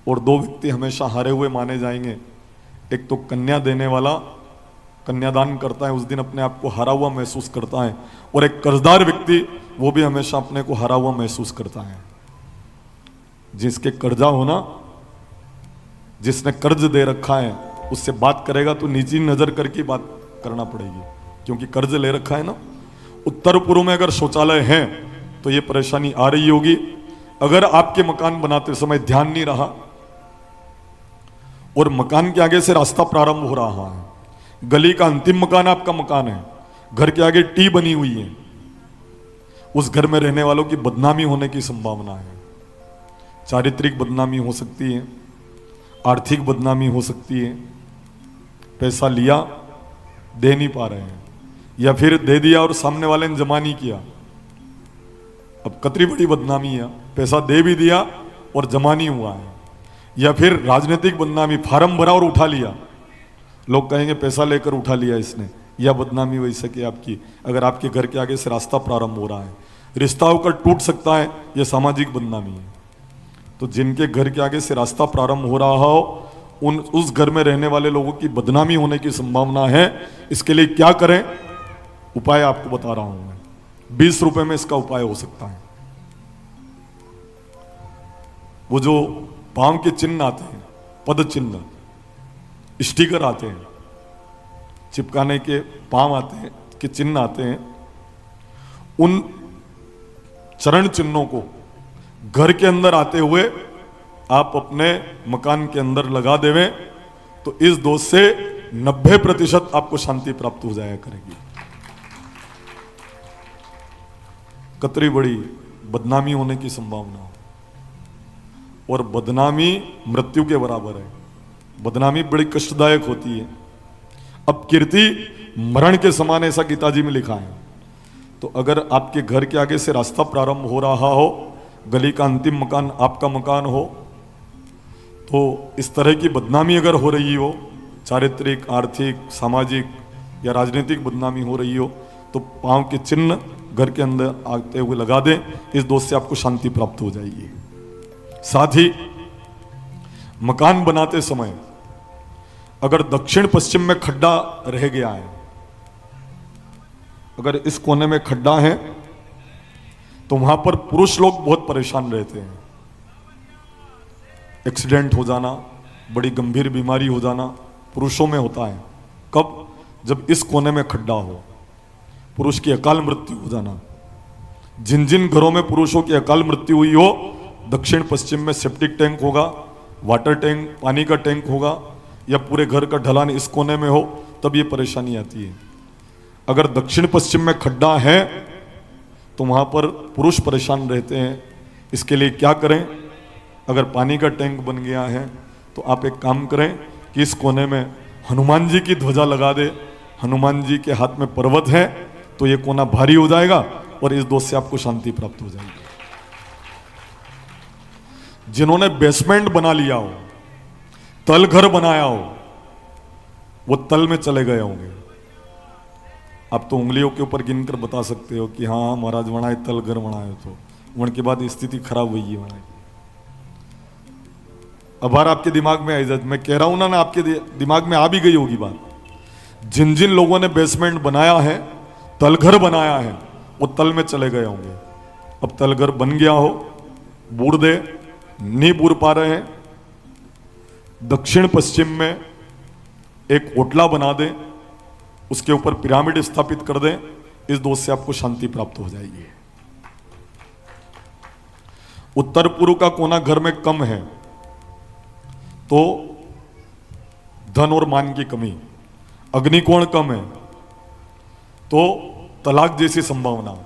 और दो व्यक्ति हमेशा हारे हुए माने जाएंगे। एक तो कन्या देने वाला, कन्यादान करता है, उस दिन अपने आप को हारा हुआ महसूस करता है, और एक कर्जदार व्यक्ति, वो भी हमेशा अपने को हारा हुआ महसूस करता है। जिसके कर्जा होना, जिसने कर्ज दे रखा है, उससे बात करेगा तो नीची नजर करके बात करना पड़ेगी, क्योंकि कर्ज ले रखा है ना। उत्तर पूर्व में अगर शौचालय है तो ये परेशानी आ रही होगी। अगर आपके मकान बनाते समय ध्यान नहीं रहा और मकान के आगे से रास्ता प्रारंभ हो रहा है, गली का अंतिम मकान आपका मकान है, घर के आगे टी बनी हुई है, उस घर में रहने वालों की बदनामी होने की संभावना है। चारित्रिक बदनामी हो सकती है, आर्थिक बदनामी हो सकती है। पैसा लिया, दे नहीं पा रहे हैं, या फिर दे दिया और सामने वाले ने जमा नहीं किया। अब कितनी बड़ी बदनामी है, पैसा दे भी दिया और जमा नहीं हुआ है। या फिर राजनीतिक बदनामी, फार्म भरा और उठा लिया, लोग कहेंगे पैसा लेकर उठा लिया इसने। यह बदनामी वही सके आपकी, अगर आपके घर के आगे से रास्ता प्रारंभ हो रहा है, रिश्ता होकर टूट सकता है, यह सामाजिक बदनामी है। तो जिनके घर के आगे से रास्ता प्रारंभ हो रहा हो, उस घर में रहने वाले लोगों की बदनामी होने की संभावना है। इसके लिए क्या करें, उपाय आपको बता रहा हूं मैं। 20 रुपए में इसका उपाय हो सकता है। वो जो पांव के चिन्ह आते हैं, पद चिन्ह, स्टिकर आते हैं, चिपकाने के पांव आते हैं, के चिन्ह आते हैं, उन चरण चिन्हों को घर के अंदर आते हुए आप अपने मकान के अंदर लगा देवें तो इस दोष से 90% आपको शांति प्राप्त हो जाया करेगी। कतरी बड़ी बदनामी होने की संभावना हो, और बदनामी मृत्यु के बराबर है। बदनामी बड़ी कष्टदायक होती है। अब कीर्ति मरण के समान, ऐसा गीता जी में लिखा है। तो अगर आपके घर के आगे से रास्ता प्रारंभ हो रहा हो, गली का अंतिम मकान आपका मकान हो, तो इस तरह की बदनामी अगर हो रही हो, चारित्रिक, आर्थिक, सामाजिक या राजनीतिक बदनामी हो रही हो, तो पांव के चिन्ह घर के अंदर आते हुए लगा दें। इस दोष से आपको शांति प्राप्त हो जाएगी। साथ ही मकान बनाते समय अगर दक्षिण पश्चिम में खड्डा रह गया है, अगर इस कोने में खड्डा है, तो वहां पर पुरुष लोग बहुत परेशान रहते हैं। एक्सीडेंट हो जाना, बड़ी गंभीर बीमारी हो जाना पुरुषों में होता है। कब? जब इस कोने में खड्डा हो, पुरुष की अकाल मृत्यु हो जाना। जिन जिन घरों में पुरुषों की अकाल मृत्यु हुई हो, दक्षिण पश्चिम में सेप्टिक टैंक होगा, वाटर टैंक, पानी का टैंक होगा, या पूरे घर का ढलान इस कोने में हो, तब ये परेशानी आती है। अगर दक्षिण पश्चिम में खड्डा है तो वहां पर पुरुष परेशान रहते हैं। इसके लिए क्या करें? अगर पानी का टैंक बन गया है तो आप एक काम करें कि इस कोने में हनुमान जी की ध्वजा लगा दे। हनुमान जी के हाथ में पर्वत है तो ये कोना भारी हो जाएगा और इस दोष से आपको शांति प्राप्त हो जाएगी। जिन्होंने बेसमेंट बना लिया हो, तल घर बनाया हो, वो तल में चले गए होंगे। आप तो उंगलियों के ऊपर गिनकर बता सकते हो कि हाँ महाराज बनाए, तल घर बनाए, तो उनके बाद स्थिति खराब हुई है बनाई। अब बार आपके दिमाग में आई जाए, मैं कह रहा हूं ना, आपके दिमाग में आ भी गई होगी बात। जिन जिन लोगों ने बेसमेंट बनाया है, तल घर बनाया है, वो तल में चले गए होंगे। अब तल घर बन गया हो, बूढ़ दे, नहीं बूढ़ पा रहे हैं, दक्षिण पश्चिम में एक ओटला बना दें, उसके ऊपर पिरामिड स्थापित कर दें। इस दोष से आपको शांति प्राप्त हो जाएगी। उत्तर पूर्व का कोना घर में कम है तो धन और मान की कमी, अग्निकोण कम है तो तलाक जैसी संभावना,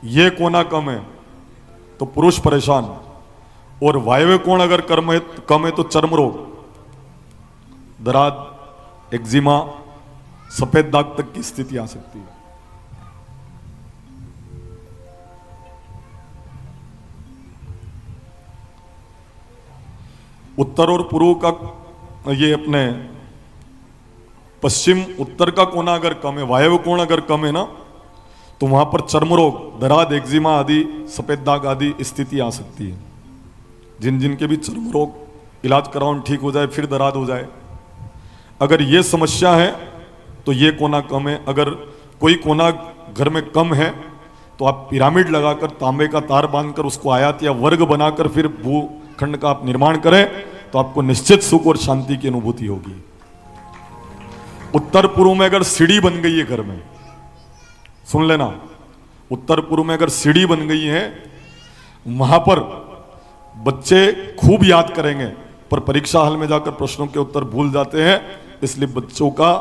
ये कोना कम है तो पुरुष परेशान, और वायव्य कोण अगर कम है तो चर्म रोग, दराद, एक्जिमा, सफेद दाग तक की स्थिति आ सकती है। उत्तर और पूर्व का, ये अपने पश्चिम उत्तर का कोना अगर कम है, वायव्य कोण अगर कम है ना, तो वहां पर चर्म रोग, दराद, एक्जिमा आदि, सफेद दाग आदि स्थिति आ सकती है। जिन जिन के भी चर्म रोग इलाज कराओ ठीक हो जाए, फिर दराद हो जाए। अगर ये समस्या है तो ये कोना कम है। अगर कोई कोना घर में कम है तो आप पिरामिड लगाकर तांबे का तार बांधकर उसको आयात या वर्ग बनाकर फिर भूखंड का आप निर्माण करें तो आपको निश्चित सुख और शांति की अनुभूति होगी। उत्तर पूर्व में अगर सीढ़ी बन गई है घर में, सुन लेना, उत्तर पूर्व में अगर सीढ़ी बन गई है, वहां पर बच्चे खूब याद करेंगे पर परीक्षा हॉल में जाकर प्रश्नों के उत्तर भूल जाते हैं। इसलिए बच्चों का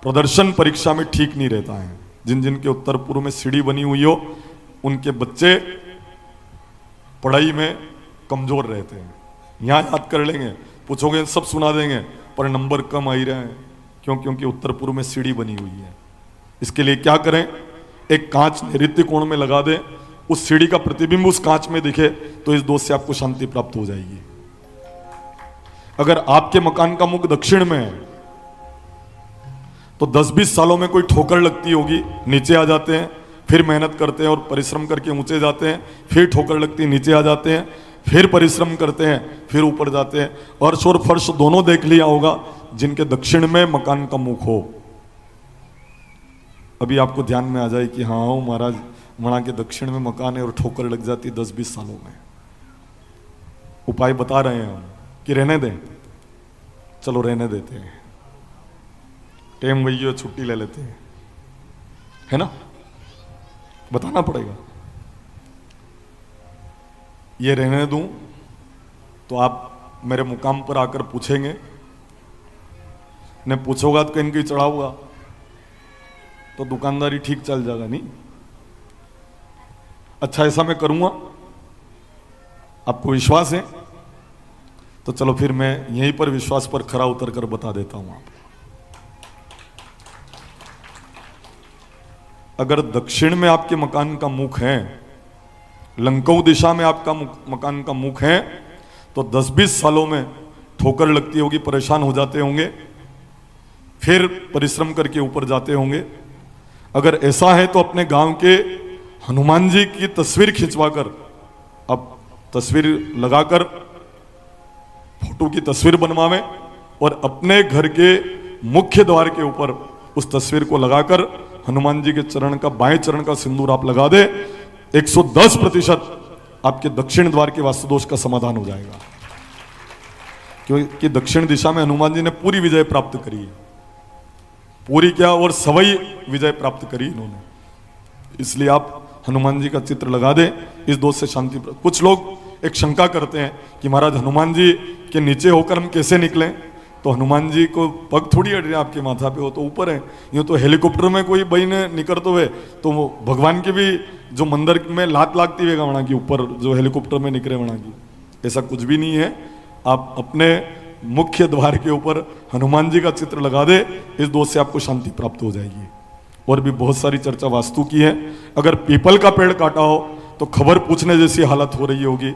प्रदर्शन परीक्षा में ठीक नहीं रहता है। जिन जिन के उत्तर पूर्व में सीढ़ी बनी हुई हो उनके बच्चे पढ़ाई में कमजोर रहते हैं। यहां याद कर लेंगे, पूछोगे सब सुना देंगे पर नंबर कम आ ही रहे हैं। क्यों? क्योंकि उत्तर पूर्व में सीढ़ी बनी हुई है। इसके लिए क्या करें, एक कांच नैऋत्य कोण में लगा दें, उस सीढ़ी का प्रतिबिंब उस कांच में दिखे तो इस दोष से आपको शांति प्राप्त हो जाएगी। अगर आपके मकान का मुख दक्षिण में है तो 10-20 सालों में कोई ठोकर लगती होगी, नीचे आ जाते हैं, फिर मेहनत करते हैं और परिश्रम करके ऊंचे जाते हैं, फिर ठोकर लगती है, नीचे आ जाते हैं, फिर परिश्रम करते हैं, फिर ऊपर जाते हैं। अर्श और फर्श दोनों देख लिया होगा जिनके दक्षिण में मकान का मुख हो। अभी आपको ध्यान में आ जाए कि हाँ हो महाराज, मणा के दक्षिण में मकान है और ठोकर लग जाती 10-20 सालों में। उपाय बता रहे हैं हम कि रहने दें, चलो रहने देते हैं, टेम वही है, छुट्टी ले लेते हैं, है ना, बताना पड़ेगा। ये रहने दूं तो आप मेरे मुकाम पर आकर पूछेंगे, ने पूछोगा तो कहीं कहीं चढ़ाऊंगा तो दुकानदारी ठीक चल जाएगा नहीं। अच्छा ऐसा मैं करूंगा, आपको विश्वास है तो चलो फिर मैं यहीं पर विश्वास पर खरा उतर कर बता देता हूं आपको। अगर दक्षिण में आपके मकान का मुख है, लंकऊ दिशा में आपका मकान का मुख है तो 10-20 सालों में ठोकर लगती होगी, परेशान हो जाते होंगे, फिर परिश्रम करके ऊपर जाते होंगे। अगर ऐसा है तो अपने गांव के हनुमान जी की तस्वीर खिंचवाकर, अब तस्वीर लगाकर फोटो की तस्वीर बनवावें और अपने घर के मुख्य द्वार के ऊपर उस तस्वीर को लगाकर हनुमान जी के चरण का, बाएं चरण का सिंदूर आप लगा दे, 110% आपके दक्षिण द्वार के वास्तु दोष का समाधान हो जाएगा। क्योंकि दक्षिण दिशा में हनुमान जी ने पूरी विजय प्राप्त करी है, पूरी क्या और सवई विजय प्राप्त करी इन्होंने। इसलिए आप हनुमान जी का चित्र लगा दें, इस दोष से शांति। कुछ लोग एक शंका करते हैं कि महाराज हनुमान जी के नीचे होकर हम कैसे निकलें, तो हनुमान जी को पग थोड़ी अड़ रहे, आपके माथा पे हो तो ऊपर है। यूँ तो हेलीकॉप्टर में कोई बहने निकलते हुए तो वो भगवान के भी जो मंदिर में लात लागती है वहाँ की ऊपर जो हेलीकॉप्टर में निकले वहाँ की, ऐसा कुछ भी नहीं है। आप अपने मुख्य द्वार के ऊपर हनुमान जी का चित्र लगा दे, इस दोष से आपको शांति प्राप्त हो जाएगी। और भी बहुत सारी चर्चा वास्तु की है। अगर पीपल का पेड़ काटा हो तो खबर पूछने जैसी हालत हो रही होगी।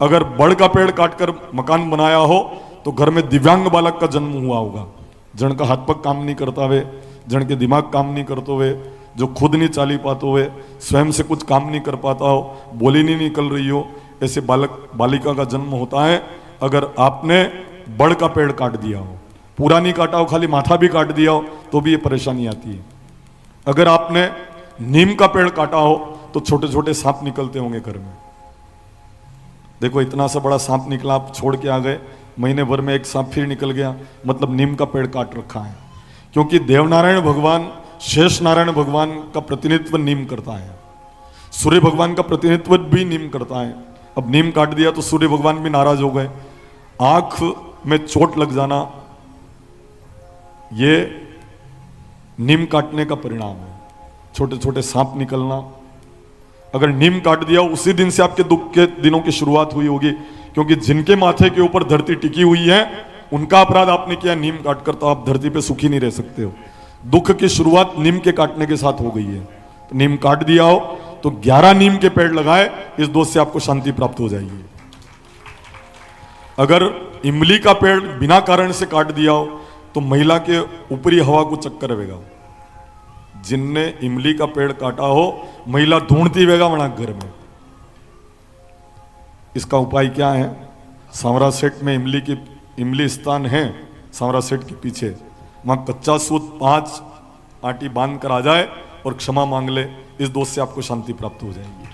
अगर बड़ का पेड़ काटकर मकान बनाया हो तो घर में दिव्यांग बालक का जन्म हुआ होगा, जन का हाथ पग काम नहीं करता हुए, जन के दिमाग काम नहीं करते हुए, जो खुद नहीं चाली पाते हुए, स्वयं से कुछ काम नहीं कर पाता हो, बोली नहीं निकल रही हो, ऐसे बालक बालिका का जन्म होता है। अगर आपने बड़ का पेड़ काट दिया हो, पूरा नहीं काटा हो, खाली माथा भी काट दिया हो तो भी ये परेशानी आती है। अगर आपने नीम का पेड़ काटा हो तो छोटे छोटे सांप निकलते होंगे घर में। देखो इतना सा बड़ा सांप निकला, आप छोड़ के आ गए, महीने भर में एक सांप फिर निकल गया, मतलब नीम का पेड़ काट रखा है। क्योंकि देवनारायण भगवान, शेष नारायण भगवान का प्रतिनिधित्व नीम करता है, सूर्य भगवान का प्रतिनिधित्व भी नीम करता है। अब नीम काट दिया तो सूर्य भगवान भी नाराज हो गए। आंख में चोट लग जाना ये नीम काटने का परिणाम है, छोटे छोटे सांप निकलना। अगर नीम काट दिया उसी दिन से आपके दुख के दिनों की शुरुआत हुई होगी, क्योंकि जिनके माथे के ऊपर धरती टिकी हुई है उनका अपराध आपने किया नीम काटकर, तो आप धरती पे सुखी नहीं रह सकते हो। दुख की शुरुआत नीम के काटने के साथ हो गई है। तो नीम काट दिया हो तो 11 नीम के पेड़ लगाए, इस दोष से आपको शांति प्राप्त हो जाएगी। अगर इमली का पेड़ बिना कारण से काट दिया हो तो महिला के ऊपरी हवा को चक्कर आवेगा। जिनने इमली का पेड़ काटा हो महिला ढूंढती रहेगा वहां घर में। इसका उपाय क्या है? सांवरा सेठ में इमली स्थान है, सांवरा सेठ के पीछे, वहां कच्चा सूत 5 आटी बांध कर आ जाए और क्षमा मांग ले, इस दोष से आपको शांति प्राप्त हो जाएगी।